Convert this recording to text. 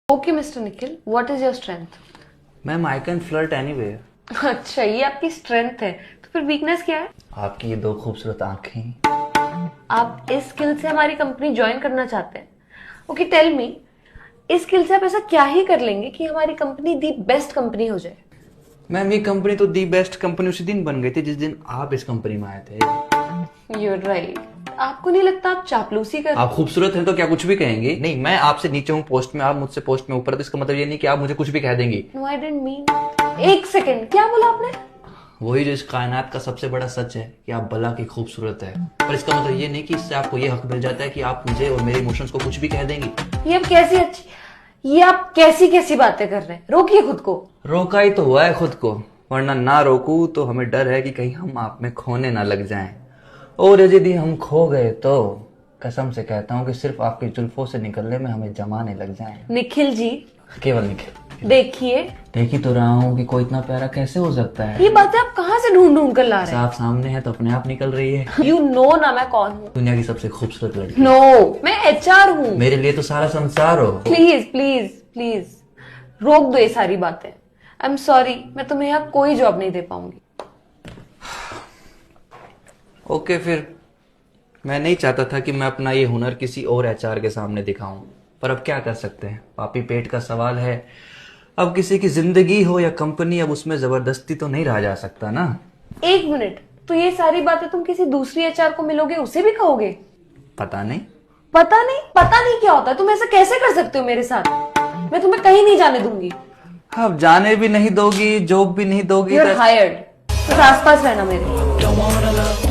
Okay mister Nikhil, what is your strength? Ma'am I can flirt anyway. अच्छा, ये आपकी strength है, तो फिर वीकनेस क्या है? आपकी ये दो खूबसूरत आंखें। आप इस स्किल से हमारी कंपनी ज्वाइन करना चाहते हैं? ओके टेल मी, इस स्किल से आप ऐसा क्या ही कर लेंगे कि हमारी कंपनी दी बेस्ट कंपनी हो जाए? मैम ये कंपनी तो दी बेस्ट कंपनी उसी दिन बन गई थी जिस दिन आप इस कंपनी में आए थे। You're right. आपको नहीं लगता आप चापलूसी कर? आप खूबसूरत हैं तो क्या कुछ भी कहेंगे? नहीं, मैं आपसे नीचे हूँ पोस्ट में, आप मुझसे पोस्ट में ऊपर, तो इसका मतलब ये नहीं कि आप मुझे कुछ भी कह देंगी। No I didn't mean. एक सेकेंड, क्या बोला आपने? वही जो इस कायनात का सबसे बड़ा सच है कि आप भला की खूबसूरत है, पर इसका मतलब ये नहीं कि इससे आपको ये हक मिल जाता है कि आप मुझे और मेरे इमोशंस को कुछ भी कह देंगी। ये आप कैसी कैसी बातें कर रहे हैं? रोकिए खुद को। रोका ही तो हुआ है खुद को, वरना ना रोकू तो हमें डर है कि कहीं हम आप में खोने ना लग जाएं, और यदि हम खो गए तो कसम से कहता हूँ कि सिर्फ आपकी जुल्फों से निकलने में हमें जमाने लग जाएं। निखिल जी, केवल निखिल। देखिए, देख ही तो रहा हूँ कि कोई इतना प्यारा कैसे हो सकता है। ये बातें आप कहाँ से ढूंढ ढूंढ कर ला रहे हैं? आप सामने है तो अपने आप निकल रही है। यू नो ना मैं कौन हूँ? दुनिया की सबसे खूबसूरत लड़की। नो, मैं HR हूँ। मेरे लिए तो सारा संसार हो। प्लीज प्लीज प्लीज रोक दो ये सारी बातें। आई एम सॉरी, मैं तुम्हें यहाँ कोई जॉब नहीं दे पाऊंगी। ओके फिर, मैं नहीं चाहता था कि मैं अपना ये हुनर किसी और HR के सामने दिखाऊं, पर अब क्या कर सकते हैं, पापी पेट का सवाल है। अब किसी की जिंदगी हो या कंपनी, अब उसमें जबरदस्ती तो नहीं रहा जा सकता ना। एक मिनट, तो ये सारी बातें तुम किसी दूसरी HR को मिलोगे उसे भी कहोगे? पता नहीं। पता नहीं? पता नहीं क्या होता है? तुम ऐसा कैसे कर सकते हो मेरे साथ? मैं तुम्हें कहीं नहीं जाने दूंगी। अब जाने भी नहीं दोगी, जॉब भी नहीं दोगी। You're hired। तो आसपास रहना मेरे।